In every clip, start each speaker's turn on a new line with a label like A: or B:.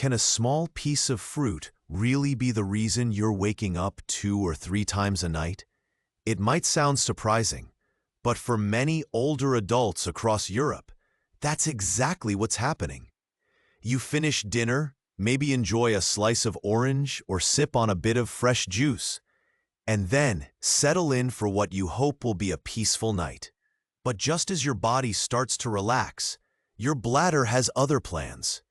A: Can a small piece of fruit really be the reason you're waking up 2 or 3 times a night? It might sound surprising, but for many older adults across Europe, that's exactly what's happening. You finish dinner, maybe enjoy a slice of orange or sip on a bit of fresh juice, and then settle in for what you hope will be a peaceful night. But just as your body starts to relax, your bladder has other plans.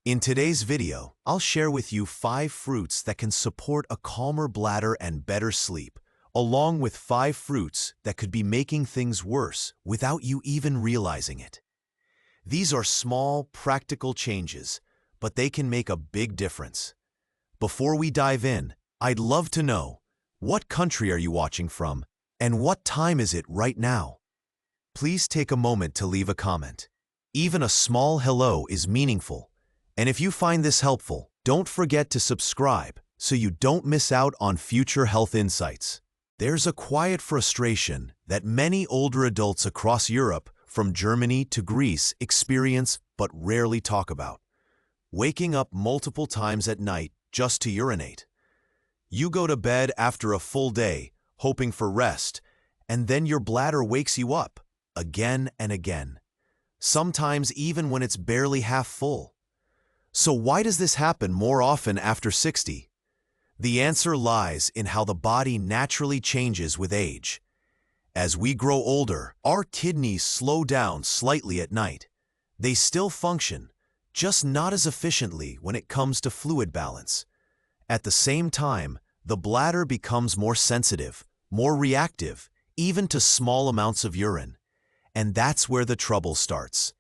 A: In today's video, I'll share with you 5 fruits that can support a calmer bladder and better sleep, along with 5 fruits that could be making things worse without you even realizing it. These are small, practical changes, but they can make a big difference. Before we dive in, I'd love to know, what country are you watching from, and what time is it right now? Please take a moment to leave a comment. Even a small hello is meaningful. And if you find this helpful, don't forget to subscribe so you don't miss out on future health insights. There's a quiet frustration that many older adults across Europe, from Germany to Greece, experience but rarely talk about. Waking up multiple times at night just to urinate. You go to bed after a full day, hoping for rest, and then your bladder wakes you up, again and again. Sometimes even when it's barely half full. So why does this happen more often after 60? The answer lies in how the body naturally changes with age. As we grow older, our kidneys slow down slightly at night. They still function, just not as efficiently when it comes to fluid balance. At the same time, the bladder becomes more sensitive, more reactive, even to small amounts of urine. And that's where the trouble starts.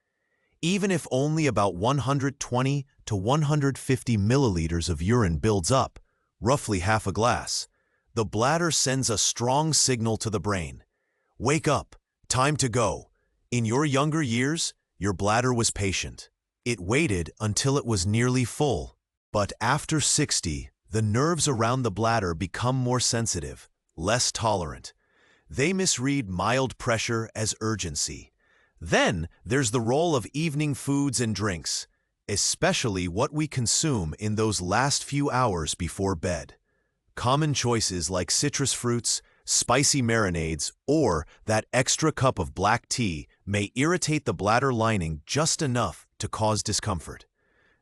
A: Even if only about 120 to 150 milliliters of urine builds up, roughly half a glass, the bladder sends a strong signal to the brain. Wake up, time to go. In your younger years, your bladder was patient. It waited until it was nearly full. But after 60, the nerves around the bladder become more sensitive, less tolerant. They misread mild pressure as urgency. Then there's the role of evening foods and drinks, especially what we consume in those last few hours before bed. Common choices like citrus fruits, spicy marinades, or that extra cup of black tea may irritate the bladder lining just enough to cause discomfort.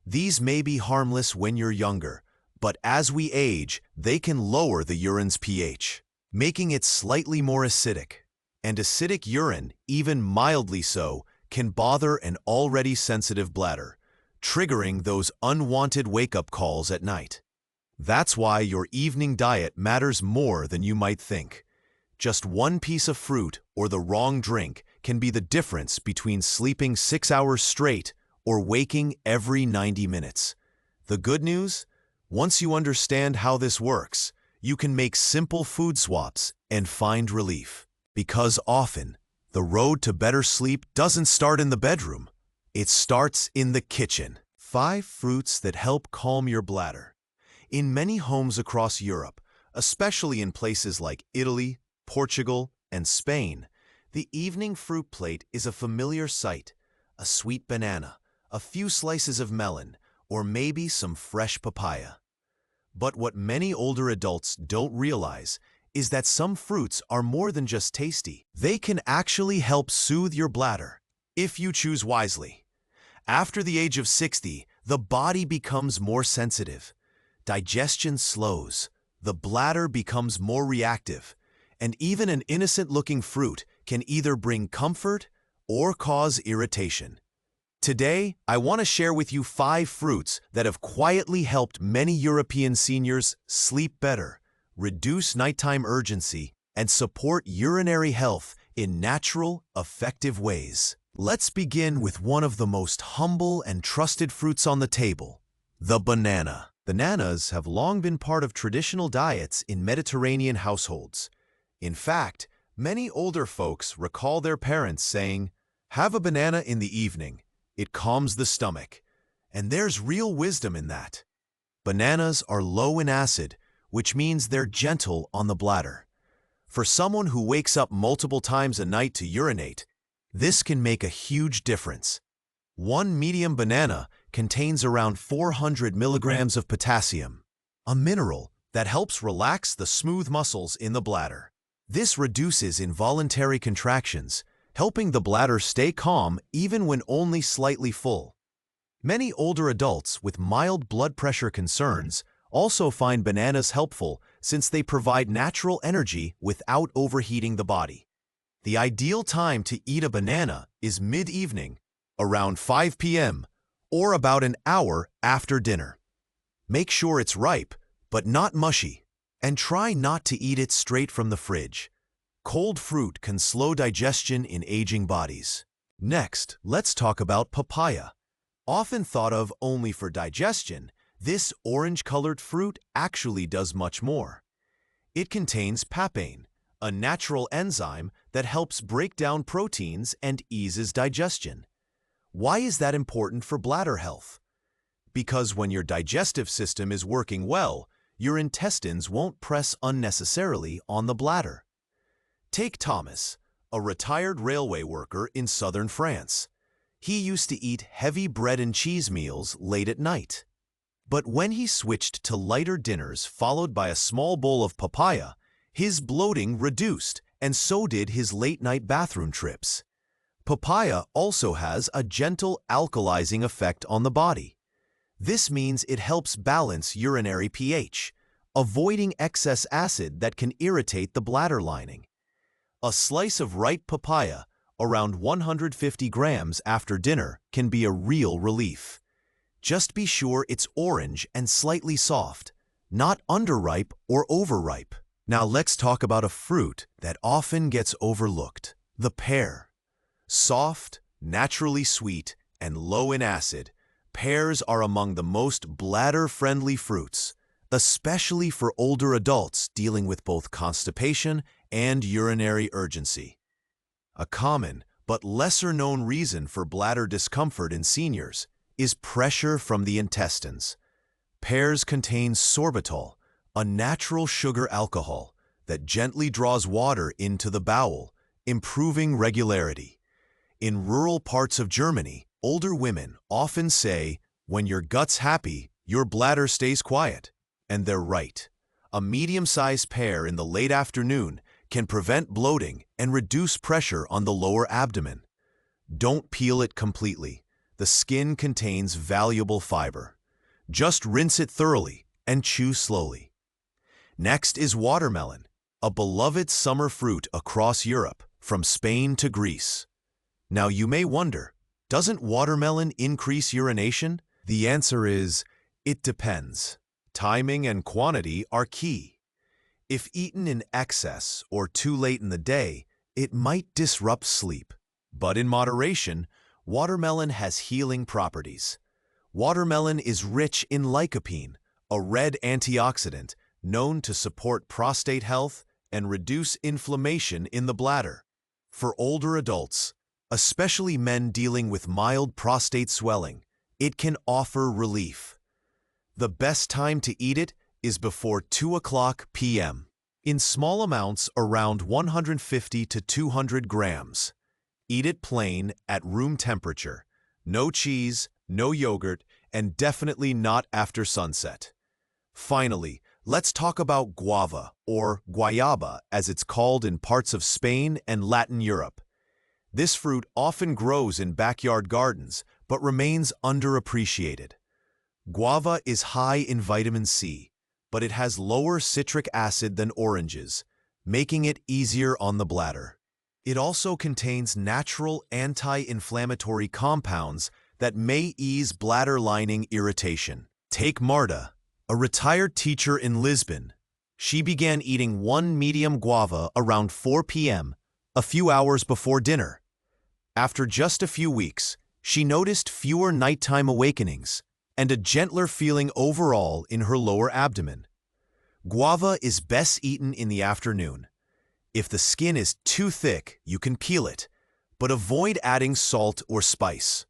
A: These may be harmless when you're younger, but as we age, they can lower the urine's pH, making it slightly more acidic. And acidic urine, even mildly so, can bother an already sensitive bladder, triggering those unwanted wake-up calls at night. That's why your evening diet matters more than you might think. Just one piece of fruit or the wrong drink can be the difference between sleeping 6 hours straight or waking every 90 minutes. The good news? Once you understand how this works, you can make simple food swaps and find relief. Because often, the road to better sleep doesn't start in the bedroom. It starts in the kitchen. 5 fruits that help calm your bladder. In many homes across Europe, especially in places like Italy, Portugal, and Spain, the evening fruit plate is a familiar sight. A sweet banana, a few slices of melon, or maybe some fresh papaya. But what many older adults don't realize is that some fruits are more than just tasty. They can actually help soothe your bladder, if you choose wisely. After the age of 60, the body becomes more sensitive. Digestion slows, the bladder becomes more reactive, and even an innocent-looking fruit can either bring comfort or cause irritation. Today, I want to share with you 5 fruits that have quietly helped many European seniors sleep better, reduce nighttime urgency, and support urinary health in natural, effective ways. Let's begin with one of the most humble and trusted fruits on the table, the banana. Bananas have long been part of traditional diets in Mediterranean households. In fact, many older folks recall their parents saying, "Have a banana in the evening. It calms the stomach." And there's real wisdom in that. Bananas are low in acid, which means they're gentle on the bladder. For someone who wakes up multiple times a night to urinate, this can make a huge difference. One medium banana contains around 400 milligrams of potassium, a mineral that helps relax the smooth muscles in the bladder. This reduces involuntary contractions, helping the bladder stay calm even when only slightly full. Many older adults with mild blood pressure concerns also find bananas helpful since they provide natural energy without overheating the body. The ideal time to eat a banana is mid-evening, around 5 p.m., or about an hour after dinner. Make sure it's ripe, but not mushy, and try not to eat it straight from the fridge. Cold fruit can slow digestion in aging bodies. Next, let's talk about papaya. Often thought of only for digestion, this orange-colored fruit actually does much more. It contains papain, a natural enzyme that helps break down proteins and eases digestion. Why is that important for bladder health? Because when your digestive system is working well, your intestines won't press unnecessarily on the bladder. Take Thomas, a retired railway worker in southern France. He used to eat heavy bread and cheese meals late at night. But when he switched to lighter dinners followed by a small bowl of papaya, his bloating reduced, and so did his late-night bathroom trips. Papaya also has a gentle alkalizing effect on the body. This means it helps balance urinary pH, avoiding excess acid that can irritate the bladder lining. A slice of ripe papaya, around 150 grams after dinner, can be a real relief. Just be sure it's orange and slightly soft, not underripe or overripe. Now let's talk about a fruit that often gets overlooked, the pear. Soft, naturally sweet, and low in acid, pears are among the most bladder-friendly fruits, especially for older adults dealing with both constipation and urinary urgency. A common but lesser-known reason for bladder discomfort in seniors is pressure from the intestines. Pears contain sorbitol, a natural sugar alcohol that gently draws water into the bowel, improving regularity. In rural parts of Germany, older women often say, "When your gut's happy, your bladder stays quiet." And they're right. A medium-sized pear in the late afternoon can prevent bloating and reduce pressure on the lower abdomen. Don't peel it completely. The skin contains valuable fiber. Just rinse it thoroughly and chew slowly. Next is watermelon, a beloved summer fruit across Europe, from Spain to Greece. Now you may wonder, doesn't watermelon increase urination? The answer is, it depends. Timing and quantity are key. If eaten in excess or too late in the day, it might disrupt sleep. But in moderation, watermelon has healing properties. Watermelon is rich in lycopene, a red antioxidant known to support prostate health and reduce inflammation in the bladder. For older adults, especially men dealing with mild prostate swelling, it can offer relief. The best time to eat it is before 2 p.m. in small amounts around 150 to 200 grams. Eat it plain at room temperature. No cheese, no yogurt, and definitely not after sunset. Finally, let's talk about guava, or guayaba as it's called in parts of Spain and Latin Europe. This fruit often grows in backyard gardens but remains underappreciated. Guava is high in vitamin C, but it has lower citric acid than oranges, making it easier on the bladder. It also contains natural anti-inflammatory compounds that may ease bladder lining irritation. Take Marta, a retired teacher in Lisbon. She began eating one medium guava around 4 p.m., a few hours before dinner. After just a few weeks, she noticed fewer nighttime awakenings and a gentler feeling overall in her lower abdomen. Guava is best eaten in the afternoon. If the skin is too thick, you can peel it, but avoid adding salt or spice.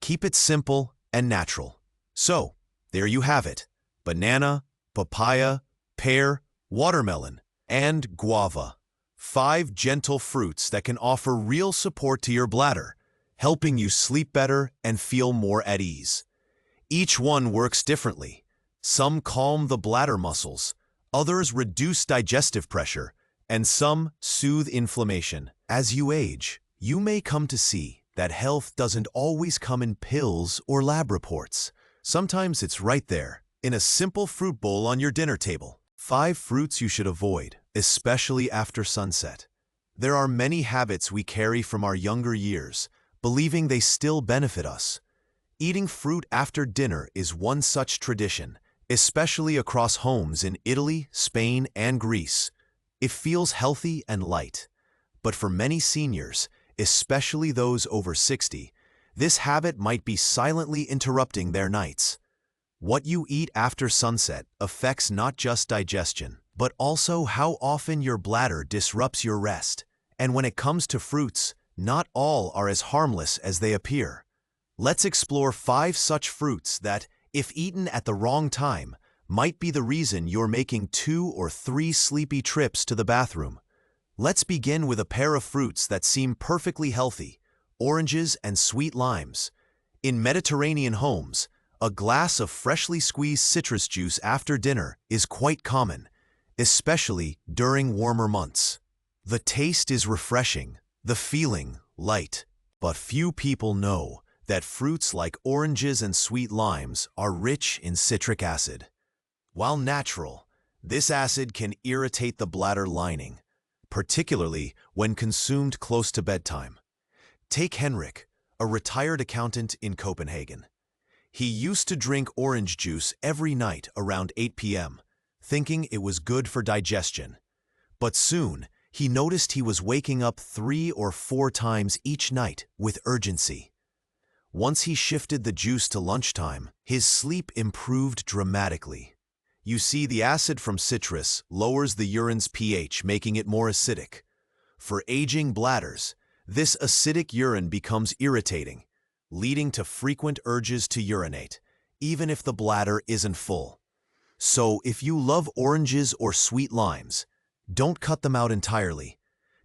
A: Keep it simple and natural. So, there you have it: banana, papaya, pear, watermelon, and guava. 5 gentle fruits that can offer real support to your bladder, helping you sleep better and feel more at ease. Each one works differently. Some calm the bladder muscles, others reduce digestive pressure, and some soothe inflammation. As you age, you may come to see that health doesn't always come in pills or lab reports. Sometimes it's right there, in a simple fruit bowl on your dinner table. 5 fruits you should avoid, especially after sunset. There are many habits we carry from our younger years, believing they still benefit us. Eating fruit after dinner is one such tradition, especially across homes in Italy, Spain, and Greece. It feels healthy and light. But for many seniors, especially those over 60, this habit might be silently interrupting their nights. What you eat after sunset affects not just digestion, but also how often your bladder disrupts your rest. And when it comes to fruits, not all are as harmless as they appear. Let's explore 5 such fruits that, if eaten at the wrong time, might be the reason you're making 2 or 3 sleepy trips to the bathroom. Let's begin with a pair of fruits that seem perfectly healthy: oranges and sweet limes. In Mediterranean homes, a glass of freshly squeezed citrus juice after dinner is quite common, especially during warmer months. The taste is refreshing, the feeling light, but few people know that fruits like oranges and sweet limes are rich in citric acid. While natural, this acid can irritate the bladder lining, particularly when consumed close to bedtime. Take Henrik, a retired accountant in Copenhagen. He used to drink orange juice every night around 8 p.m., thinking it was good for digestion. But soon, he noticed he was waking up 3 or 4 times each night with urgency. Once he shifted the juice to lunchtime, his sleep improved dramatically. You see, the acid from citrus lowers the urine's pH, making it more acidic. For aging bladders, this acidic urine becomes irritating, leading to frequent urges to urinate, even if the bladder isn't full. So if you love oranges or sweet limes, don't cut them out entirely.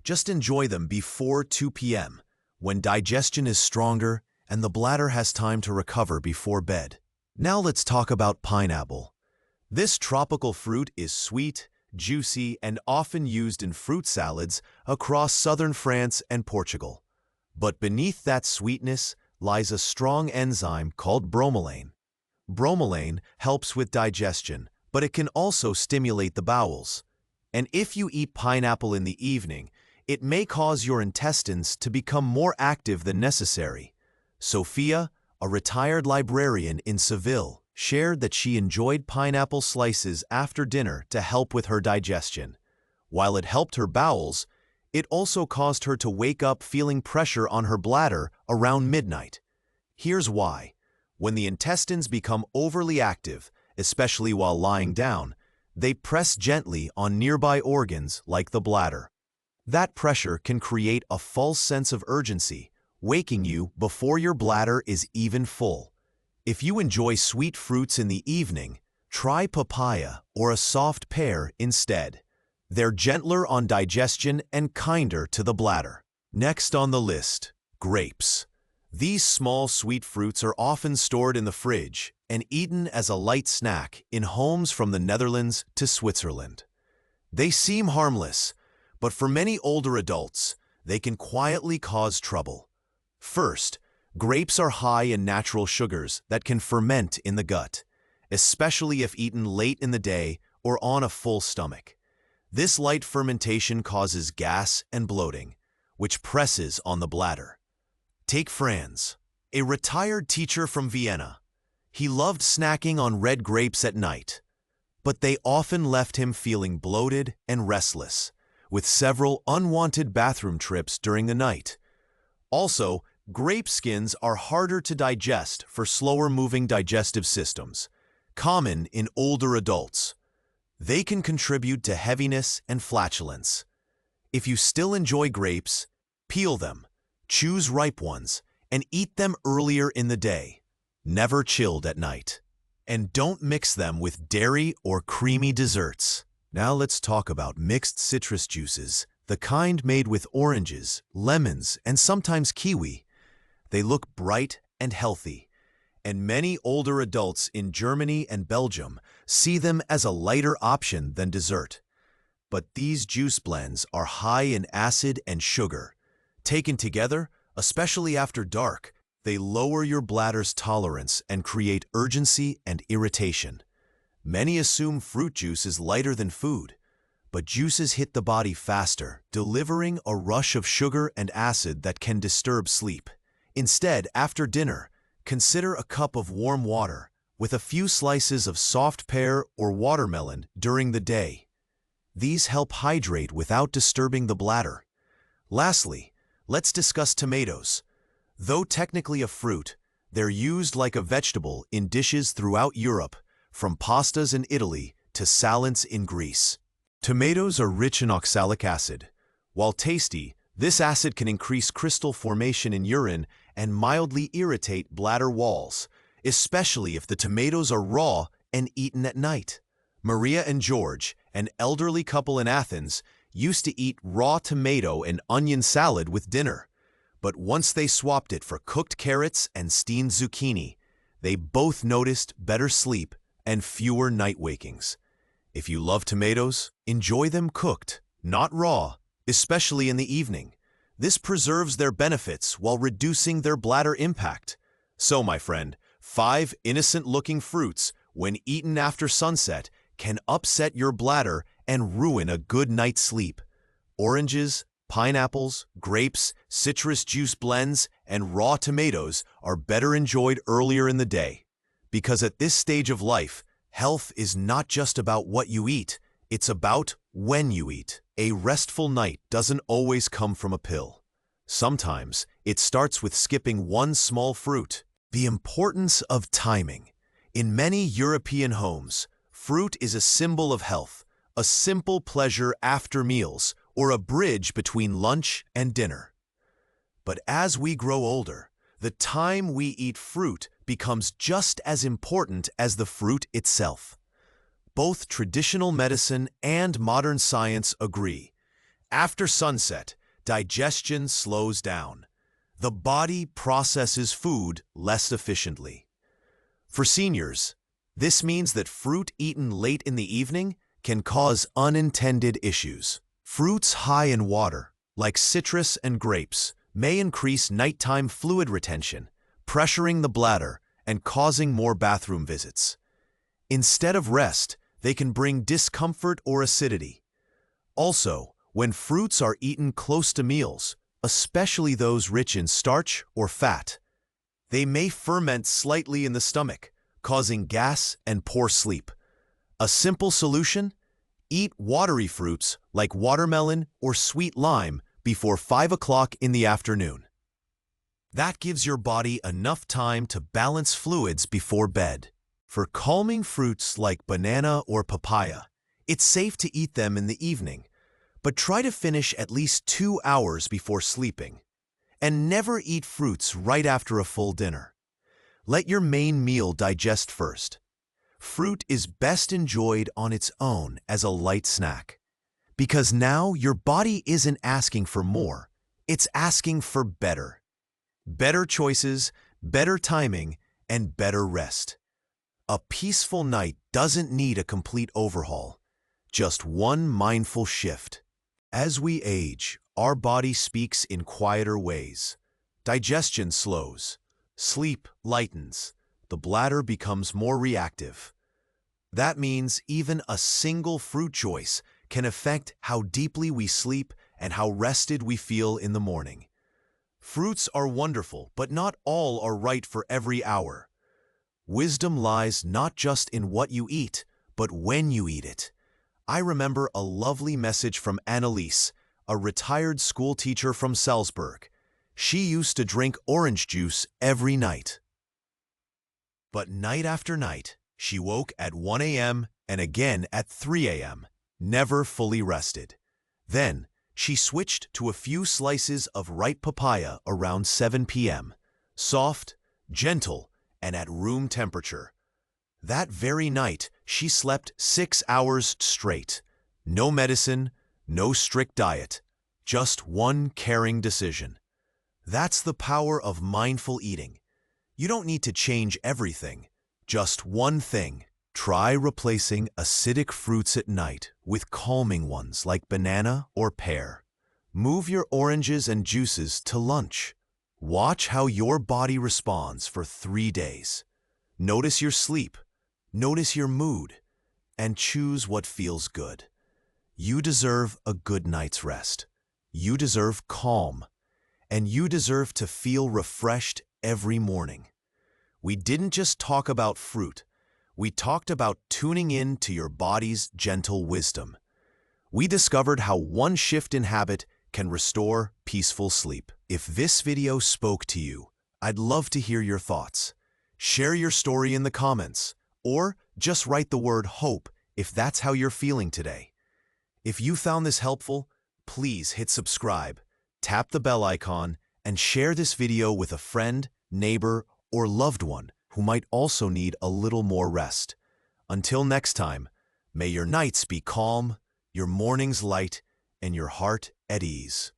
A: Just enjoy them before 2 p.m., when digestion is stronger and the bladder has time to recover before bed. Now let's talk about pineapple. This tropical fruit is sweet, juicy, and often used in fruit salads across southern France and Portugal. But beneath that sweetness lies a strong enzyme called bromelain. Bromelain helps with digestion, but it can also stimulate the bowels. And if you eat pineapple in the evening, it may cause your intestines to become more active than necessary. Sophia, a retired librarian in Seville, shared that she enjoyed pineapple slices after dinner to help with her digestion. While it helped her bowels, it also caused her to wake up feeling pressure on her bladder around midnight. Here's why. When the intestines become overly active, especially while lying down, they press gently on nearby organs like the bladder. That pressure can create a false sense of urgency, waking you before your bladder is even full. If you enjoy sweet fruits in the evening, try papaya or a soft pear instead. They're gentler on digestion and kinder to the bladder. Next on the list, grapes. These small sweet fruits are often stored in the fridge and eaten as a light snack in homes from the Netherlands to Switzerland. They seem harmless, but for many older adults, they can quietly cause trouble. First, grapes are high in natural sugars that can ferment in the gut, especially if eaten late in the day or on a full stomach. This light fermentation causes gas and bloating, which presses on the bladder. Take Franz, a retired teacher from Vienna. He loved snacking on red grapes at night, but they often left him feeling bloated and restless, with several unwanted bathroom trips during the night. Also, grape skins are harder to digest for slower-moving digestive systems, common in older adults. They can contribute to heaviness and flatulence. If you still enjoy grapes, peel them, choose ripe ones, and eat them earlier in the day, never chilled at night. And don't mix them with dairy or creamy desserts. Now let's talk about mixed citrus juices, the kind made with oranges, lemons, and sometimes kiwi. They look bright and healthy, and many older adults in Germany and Belgium see them as a lighter option than dessert. But these juice blends are high in acid and sugar. Taken together, especially after dark, they lower your bladder's tolerance and create urgency and irritation. Many assume fruit juice is lighter than food, but juices hit the body faster, delivering a rush of sugar and acid that can disturb sleep. Instead, after dinner, consider a cup of warm water with a few slices of soft pear or watermelon during the day. These help hydrate without disturbing the bladder. Lastly, let's discuss tomatoes. Though technically a fruit, they're used like a vegetable in dishes throughout Europe, from pastas in Italy to salads in Greece. Tomatoes are rich in oxalic acid. While tasty, this acid can increase crystal formation in urine and mildly irritate bladder walls, especially if the tomatoes are raw and eaten at night. Maria and George, an elderly couple in Athens, used to eat raw tomato and onion salad with dinner. But once they swapped it for cooked carrots and steamed zucchini, they both noticed better sleep and fewer night wakings. If you love tomatoes, enjoy them cooked, not raw, especially in the evening. This preserves their benefits while reducing their bladder impact. So, my friend, 5 innocent-looking fruits, when eaten after sunset, can upset your bladder and ruin a good night's sleep. Oranges, pineapples, grapes, citrus juice blends, and raw tomatoes are better enjoyed earlier in the day. Because at this stage of life, health is not just about what you eat, it's about when you eat. A restful night doesn't always come from a pill. Sometimes it starts with skipping one small fruit. The importance of timing. In many European homes, fruit is a symbol of health, a simple pleasure after meals, or a bridge between lunch and dinner. But as we grow older, the time we eat fruit becomes just as important as the fruit itself. Both traditional medicine and modern science agree. After sunset, digestion slows down. The body processes food less efficiently. For seniors, this means that fruit eaten late in the evening can cause unintended issues. Fruits high in water, like citrus and grapes, may increase nighttime fluid retention, pressuring the bladder and causing more bathroom visits. Instead of rest, they can bring discomfort or acidity. Also, when fruits are eaten close to meals, especially those rich in starch or fat, they may ferment slightly in the stomach, causing gas and poor sleep. A simple solution? Eat watery fruits like watermelon or sweet lime before 5 o'clock in the afternoon. That gives your body enough time to balance fluids before bed. For calming fruits like banana or papaya, it's safe to eat them in the evening, but try to finish at least 2 hours before sleeping. And never eat fruits right after a full dinner. Let your main meal digest first. Fruit is best enjoyed on its own as a light snack. Because now your body isn't asking for more, it's asking for better. Better choices, better timing, and better rest. A peaceful night doesn't need a complete overhaul, just one mindful shift. As we age, our body speaks in quieter ways. Digestion slows, sleep lightens, the bladder becomes more reactive. That means even a single fruit choice can affect how deeply we sleep and how rested we feel in the morning. Fruits are wonderful, but not all are right for every hour. Wisdom lies not just in what you eat, but when you eat it. I remember a lovely message from Annalise, a retired school teacher from Salzburg. She used to drink orange juice every night. But night after night, she woke at 1 a.m. and again at 3 a.m., never fully rested. Then, she switched to a few slices of ripe papaya around 7 p.m., soft, gentle, and at room temperature. That very night, she slept 6 hours straight. No medicine, no strict diet, just one caring decision. That's the power of mindful eating. You don't need to change everything. Just one thing. Try replacing acidic fruits at night with calming ones like banana or pear. Move your oranges and juices to lunch. Watch how your body responds for 3 days. Notice your sleep, notice your mood, and choose what feels good. You deserve a good night's rest. You deserve calm, and you deserve to feel refreshed every morning. We didn't just talk about fruit. We talked about tuning in to your body's gentle wisdom. We discovered how one shift in habit can restore peaceful sleep. If this video spoke to you, I'd love to hear your thoughts. Share your story in the comments, or just write the word hope if that's how you're feeling today. If you found this helpful, please hit subscribe, tap the bell icon, and share this video with a friend, neighbor, or loved one who might also need a little more rest. Until next time, may your nights be calm, your mornings light, and your heart at ease.